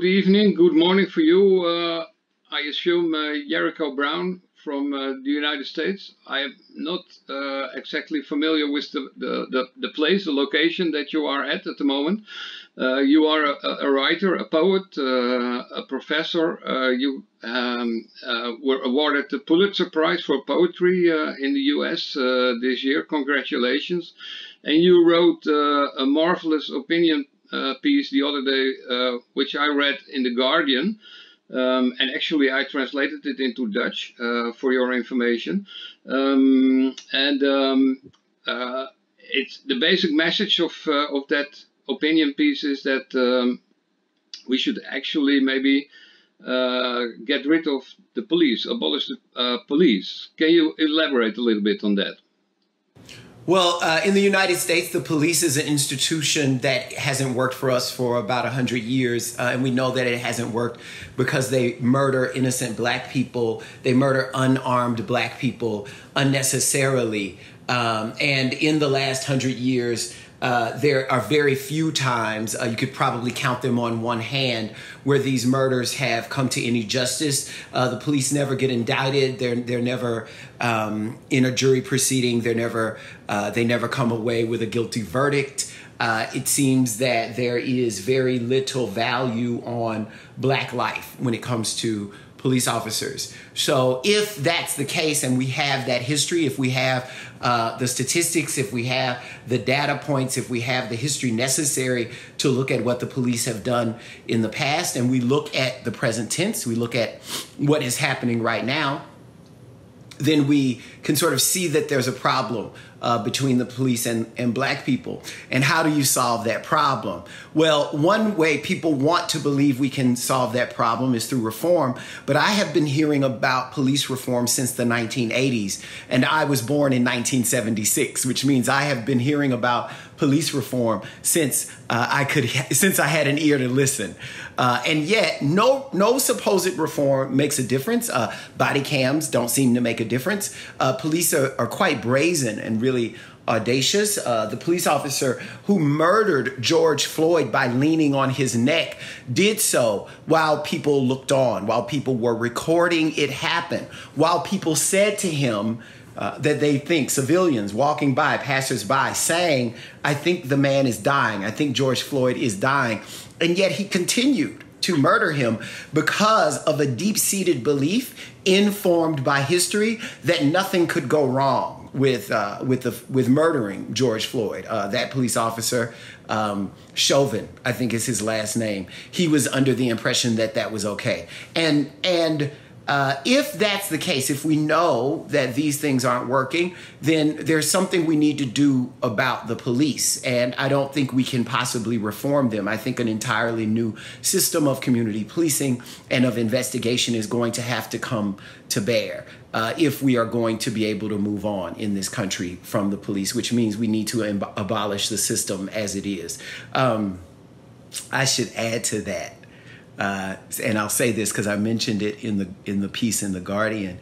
Good evening, good morning for you. I assume Jericho Brown from the United States. I am not exactly familiar with the place, the location that you are at the moment. You are a writer, a poet, a professor. You were awarded the Pulitzer Prize for Poetry in the US this year. Congratulations. And you wrote a marvelous opinion piece the other day, which I read in The Guardian. And actually, I translated it into Dutch for your information. It's the basic message of that opinion piece is that we should actually maybe get rid of the police, abolish the police. Can you elaborate a little bit on that? Well, in the United States, the police is an institution that hasn't worked for us for about 100 years. And we know that it hasn't worked because they murder innocent black people. They murder unarmed black people unnecessarily. And in the last 100 years, there are very few times, you could probably count them on one hand, where these murders have come to any justice. The police never get indicted. They're never in a jury proceeding. They never come away with a guilty verdict. It seems that there is very little value on black life when it comes to police officers. So if that's the case and we have that history, if we have the statistics, if we have the data points, if we have the history necessary to look at what the police have done in the past, and we look at the present tense, we look at what is happening right now, then we can sort of see that there's a problem between the police and black people. And how do you solve that problem? Well, one way people want to believe we can solve that problem is through reform. But I have been hearing about police reform since the 1980s. And I was born in 1976, which means I have been hearing about police reform since I had an ear to listen. And yet no supposed reform makes a difference. Body cams don't seem to make a difference. Police are quite brazen and really audacious. The police officer who murdered George Floyd by leaning on his neck did so while people looked on, while people were recording it happen, while people said to him that they think, civilians walking by, passersby, saying, I think the man is dying. I think George Floyd is dying. And yet he continued to murder him because of a deep-seated belief informed by history that nothing could go wrong with murdering George Floyd. That police officer, Chauvin, I think is his last name. He was under the impression that that was okay. And if that's the case, if we know that these things aren't working, then there's something we need to do about the police. And I don't think we can possibly reform them. I think an entirely new system of community policing and of investigation is going to have to come to bear if we are going to be able to move on in this country from the police, which means we need to abolish the system as it is. I should add to that. And I'll say this because I mentioned it in the piece in The Guardian.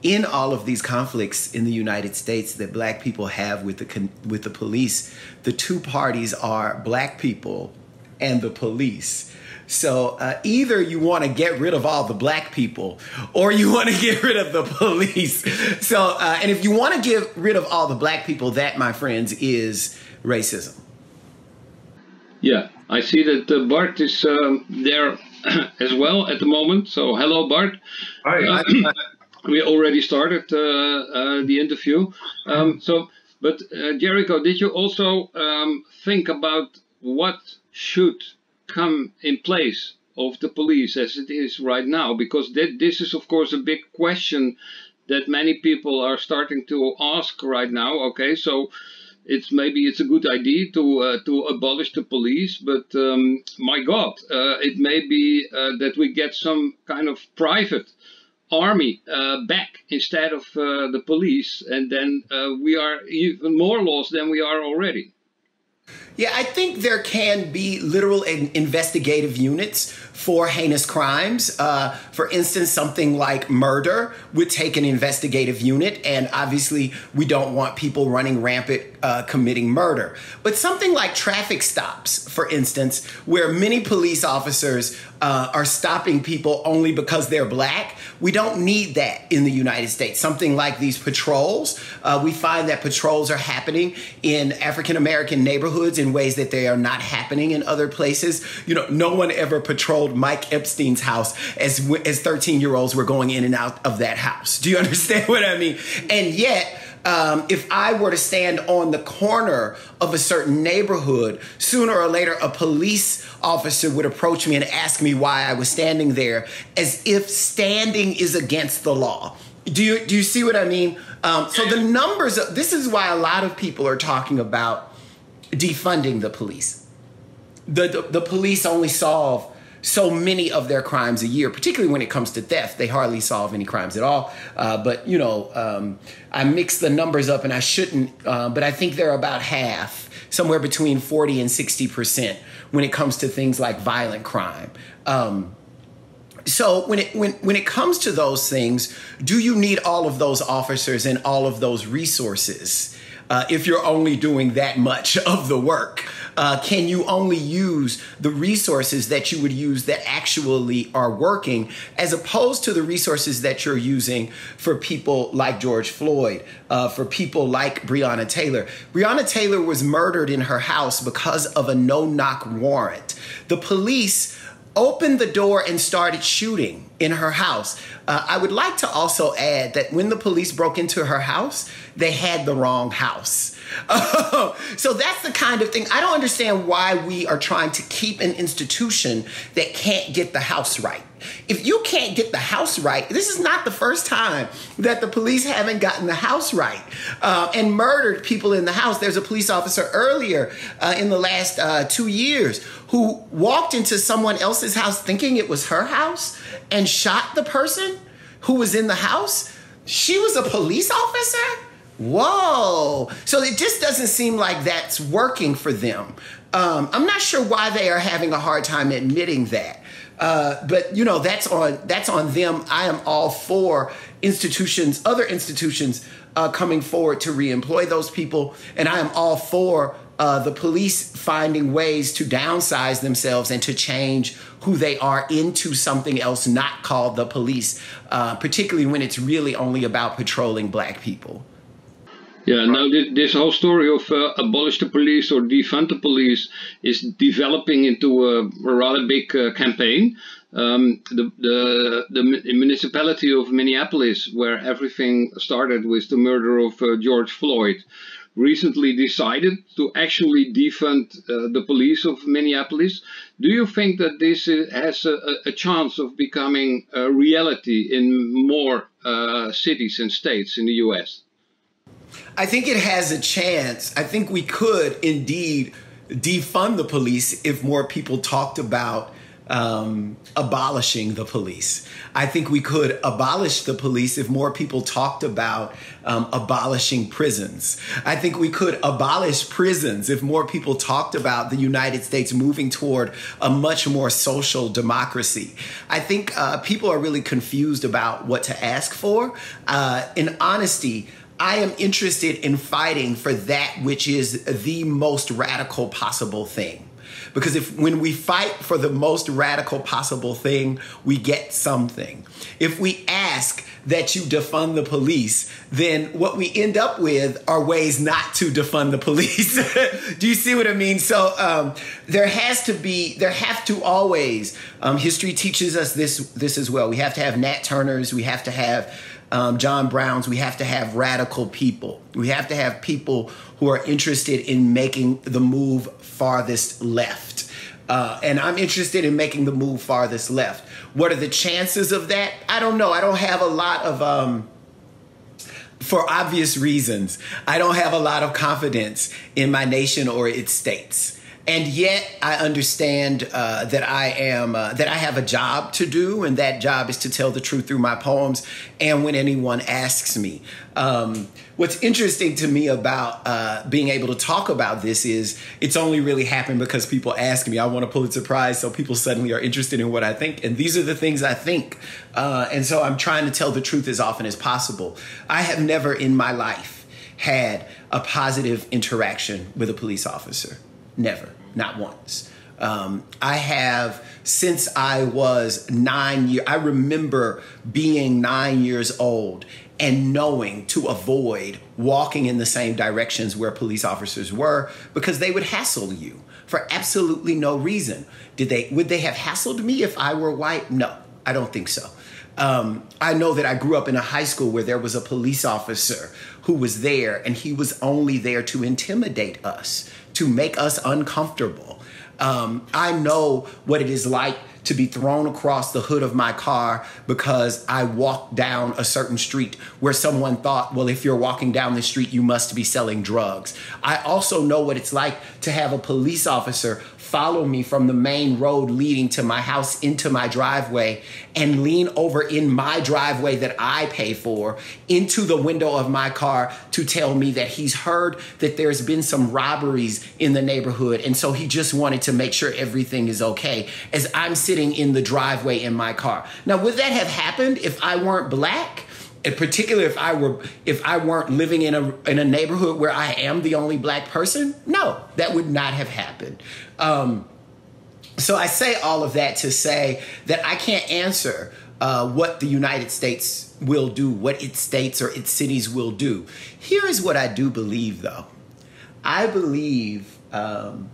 In all of these conflicts in the United States that black people have with the police, the two parties are black people and the police. So either you want to get rid of all the black people or you want to get rid of the police. So and if you want to get rid of all the black people, that, my friends, is racism. Yeah, I see that Bart is there as well at the moment. So hello, Bart. Hi. We already started the interview. But Jericho, did you also think about what should come in place of the police as it is right now? Because this is, of course, a big question that many people are starting to ask right now. Okay, so maybe it's a good idea to abolish the police, but my God, it may be that we get some kind of private army back instead of the police, and then we are even more lost than we are already. Yeah, I think there can be literal investigative units for heinous crimes. For instance, something like murder would take an investigative unit, and obviously we don't want people running rampant committing murder. But something like traffic stops, for instance, where many police officers are stopping people only because they're black, we don't need that in the United States. Something like these patrols, we find that patrols are happening in African-American neighborhoods in ways that they are not happening in other places. You know, no one ever patrolled Mike Epstein's house as 13-year-olds were going in and out of that house. Do you understand what I mean? And yet, if I were to stand on the corner of a certain neighborhood, sooner or later a police officer would approach me and ask me why I was standing there, as if standing is against the law. Do you see what I mean? So the numbers, this is why a lot of people are talking about defunding the police. The police only solve so many of their crimes a year, particularly when it comes to theft. They hardly solve any crimes at all. But, you know, I mix the numbers up and I shouldn't, but I think they're about half, somewhere between 40 and 60% when it comes to things like violent crime. So when it comes to those things, do you need all of those officers and all of those resources if you're only doing that much of the work? Can you only use the resources that you would use that actually are working, as opposed to the resources that you're using for people like George Floyd, for people like Breonna Taylor? Breonna Taylor was murdered in her house because of a no-knock warrant. The police opened the door and started shooting in her house. I would like to also add that when the police broke into her house, they had the wrong house. So that's the kind of thing. I don't understand why we are trying to keep an institution that can't get the house right. If you can't get the house right, this is not the first time that the police haven't gotten the house right and murdered people in the house. There's a police officer earlier in the last 2 years who walked into someone else's house thinking it was her house and shot the person who was in the house. She was a police officer? Whoa. So it just doesn't seem like that's working for them. I'm not sure why they are having a hard time admitting that. But, you know, that's on them. I am all for institutions, other institutions coming forward to reemploy those people. And I am all for the police finding ways to downsize themselves and to change who they are into something else not called the police, particularly when it's really only about patrolling black people. Yeah, now this whole story of abolish the police or defund the police is developing into a rather big campaign. The municipality of Minneapolis, where everything started with the murder of George Floyd, recently decided to actually defund the police of Minneapolis. Do you think that this has a chance of becoming a reality in more cities and states in the U.S.? I think it has a chance. I think we could indeed defund the police if more people talked about abolishing the police. I think we could abolish the police if more people talked about abolishing prisons. I think we could abolish prisons if more people talked about the United States moving toward a much more social democracy. I think people are really confused about what to ask for. In honesty, I am interested in fighting for that which is the most radical possible thing. Because when we fight for the most radical possible thing, we get something. If we ask that you defund the police, then what we end up with are ways not to defund the police. Do you see what I mean? So there have to always, history teaches us this as well. We have to have Nat Turners. We have to have John Browns. We have to have radical people. We have to have people who are interested in making the move farthest left. And I'm interested in making the move farthest left. What are the chances of that? I don't know. I don't have a lot of, for obvious reasons, I don't have a lot of confidence in my nation or its states. And yet I understand that I have a job to do, and that job is to tell the truth through my poems and when anyone asks me. What's interesting to me about being able to talk about this is it's only really happened because people ask me. I won a Pulitzer Prize, so people suddenly are interested in what I think, and these are the things I think. And so I'm trying to tell the truth as often as possible. I have never in my life had a positive interaction with a police officer. Never, not once. I have, since I was 9 years, I remember being 9 years old and knowing to avoid walking in the same directions where police officers were because they would hassle you for absolutely no reason. Would they have hassled me if I were white? No, I don't think so. I know that I grew up in a high school where there was a police officer who was there, and he was only there to intimidate us, to make us uncomfortable. I know what it is like to be thrown across the hood of my car because I walked down a certain street where someone thought, well, if you're walking down the street, you must be selling drugs. I also know what it's like to have a police officer follow me from the main road leading to my house into my driveway and lean over in my driveway that I pay for into the window of my car to tell me that he's heard that there's been some robberies in the neighborhood. And so he just wanted to make sure everything is okay as I'm sitting in the driveway in my car. Now, would that have happened if I weren't black? In particular, if I weren't living in a neighborhood where I am the only black person? No, that would not have happened. So I say all of that to say that I can't answer what the United States will do, what its states or its cities will do. Here is what I do believe, though. I believe in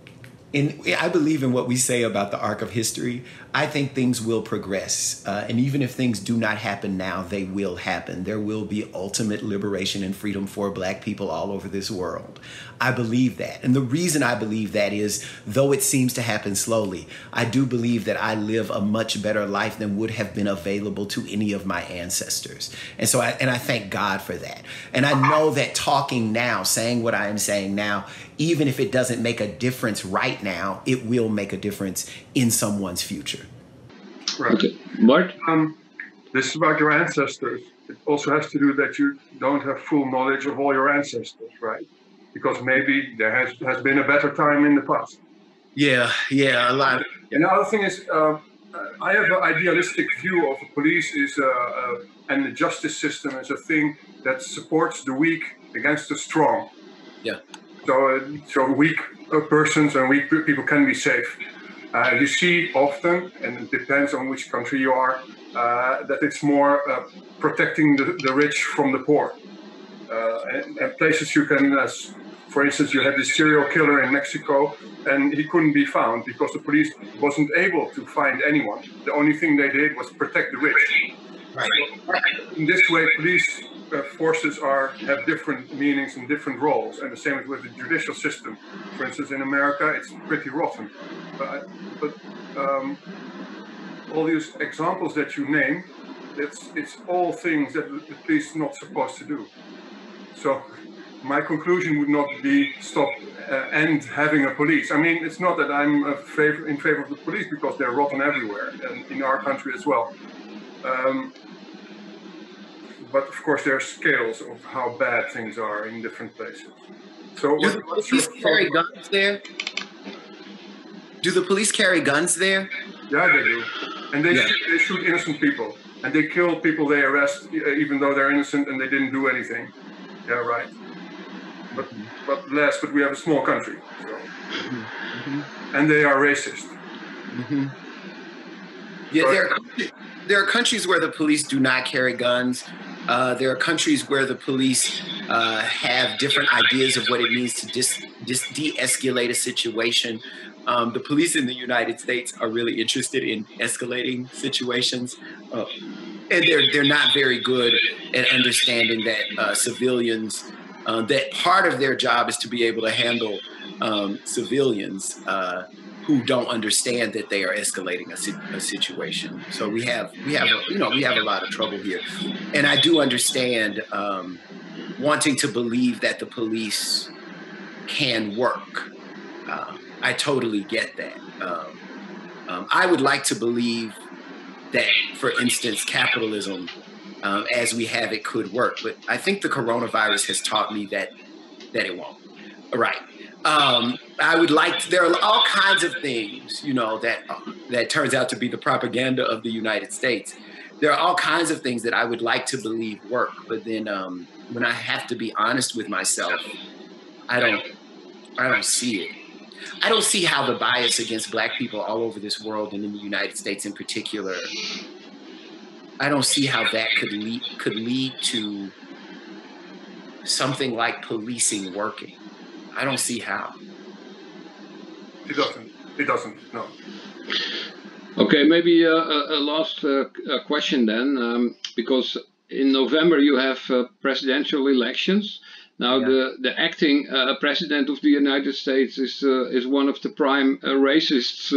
what we say about the arc of history. I think things will progress. And even if things do not happen now, they will happen. There will be ultimate liberation and freedom for black people all over this world. I believe that. And the reason I believe that is, though it seems to happen slowly, I do believe that I live a much better life than would have been available to any of my ancestors. And so I thank God for that. And I know that talking now, saying what I am saying now, even if it doesn't make a difference right now, it will make a difference in someone's future. Right. Okay. Bart? This is about your ancestors. It also has to do that you don't have full knowledge of all your ancestors, right? Because maybe there has been a better time in the past. Yeah, a lot. And the other thing is, I have an idealistic view of the police and the justice system as a thing that supports the weak against the strong. Yeah. So weak persons and weak people can be safe. You see often, and it depends on which country you are, that it's more protecting the rich from the poor. And places you can, for instance, you had this serial killer in Mexico, and he couldn't be found because the police wasn't able to find anyone. The only thing they did was protect the rich. Right. In this way, police forces have different meanings and different roles, and the same is with the judicial system. For instance, in America, it's pretty rotten. But all these examples that you name, it's all things that the police are not supposed to do. So my conclusion would not be stop and having a police. I mean, it's not that I'm in favor of the police because they're rotten everywhere, and in our country as well. But of course, there are scales of how bad things are in different places. So, do the police carry guns there? Do the police carry guns there? Yeah, they do, and they shoot innocent people, and they kill people they arrest even though they're innocent and they didn't do anything. Yeah, right. But we have a small country, so. And they are racist. Mm-hmm. Yeah, so, there are countries where the police do not carry guns. There are countries where the police have different ideas of what it means to de-escalate a situation. The police in the United States are really interested in escalating situations. And they're not very good at understanding that civilians, that part of their job is to be able to handle civilians who don't understand that they are escalating a situation. So we have a lot of trouble here. And I do understand wanting to believe that the police can work. I totally get that. I would like to believe that, for instance, capitalism, as we have it, could work, but I think the coronavirus has taught me that it won't. Right. I would like to, there are all kinds of things, you know, that turns out to be the propaganda of the United States. There are all kinds of things that I would like to believe work, but then when I have to be honest with myself, I don't see it. I don't see how the bias against Black people all over this world and in the United States in particular, I don't see how that could lead to something like policing working. I don't see how. It doesn't, no. Okay, maybe a last question then, because in November you have presidential elections. Now, the acting president of the United States is one of the prime racists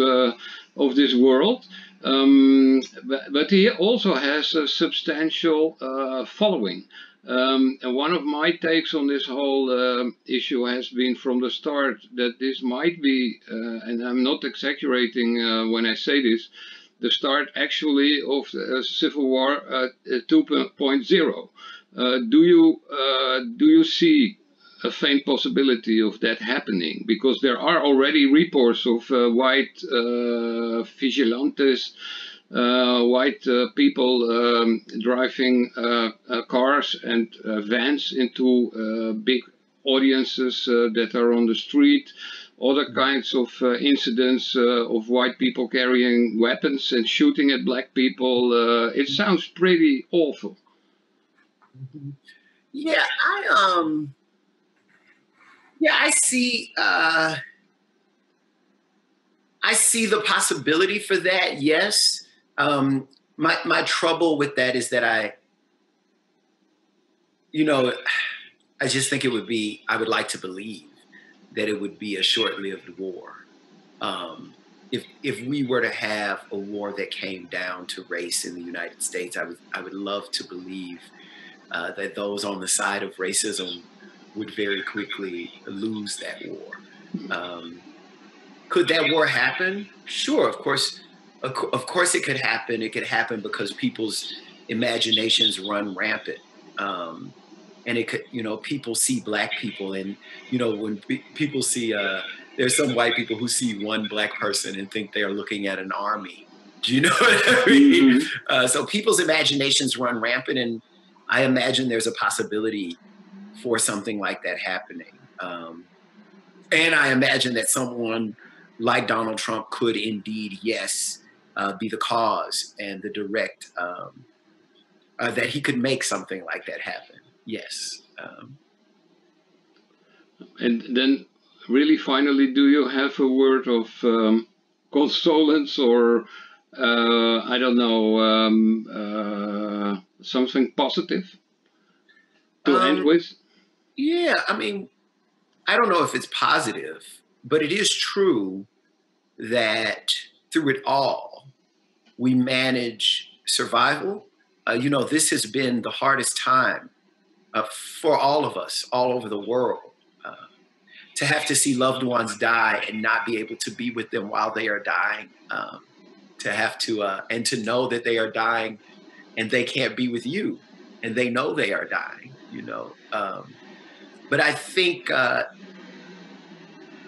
of this world, but he also has a substantial following. And one of my takes on this whole issue has been from the start that this might be, and I'm not exaggerating when I say this, the start actually of the Civil War 2.0. Do you see a faint possibility of that happening? Because there are already reports of white vigilantes, white people driving cars and vans into big audiences that are on the street. Other kinds of incidents of white people carrying weapons and shooting at Black people. It sounds pretty awful. Yeah, I see. I see the possibility for that. Yes. My trouble with that is that I just think it would be. I would like to believe that it would be a short-lived war. If we were to have a war that came down to race in the United States, I would love to believe that those on the side of racism would very quickly lose that war. Could that war happen? Sure, of course it could happen. It could happen because people's imaginations run rampant. And it could, people see Black people, and, when people see, there's some white people who see one Black person and think they are looking at an army. Do you know what I mean? Mm-hmm. So people's imaginations run rampant, and I imagine there's a possibility for something like that happening. And I imagine that someone like Donald Trump could indeed, yes, be the cause and the direct, that he could make something like that happen. Yes. And then really finally, do you have a word of condolence or, I don't know, something positive to end with? Yeah, I mean, I don't know if it's positive, but it is true that through it all, we manage survival. This has been the hardest time for all of us, all over the world, to have to see loved ones die and not be able to be with them while they are dying, to have to, and to know that they are dying and they can't be with you and they know they are dying, But I think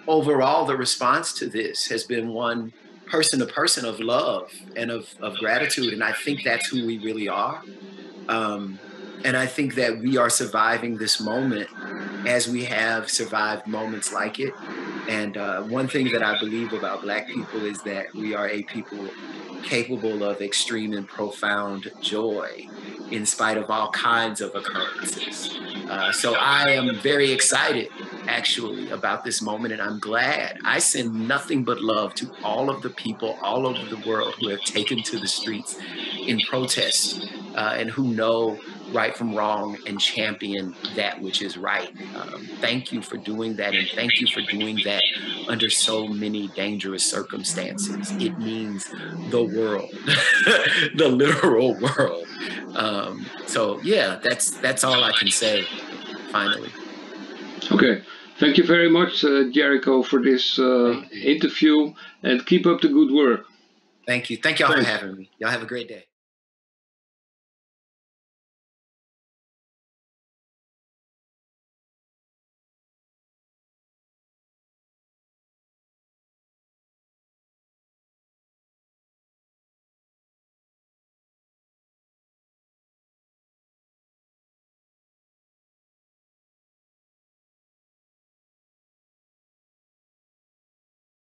overall, the response to this has been one person to person of love and of gratitude. And I think that's who we really are. And I think that we are surviving this moment as we have survived moments like it. And one thing that I believe about Black people is that we are a people capable of extreme and profound joy in spite of all kinds of occurrences. So I am very excited, actually, about this moment, and I'm glad. I send nothing but love to all of the people all over the world who have taken to the streets in protest and who know right from wrong and champion that which is right. Thank you for doing that, and thank you for doing that under so many dangerous circumstances. It means the world, the literal world. So yeah, that's all I can say, finally. Okay. Thank you very much, Jericho, for this interview, and keep up the good work. Thank you. Thank y'all for having me. Y'all have a great day.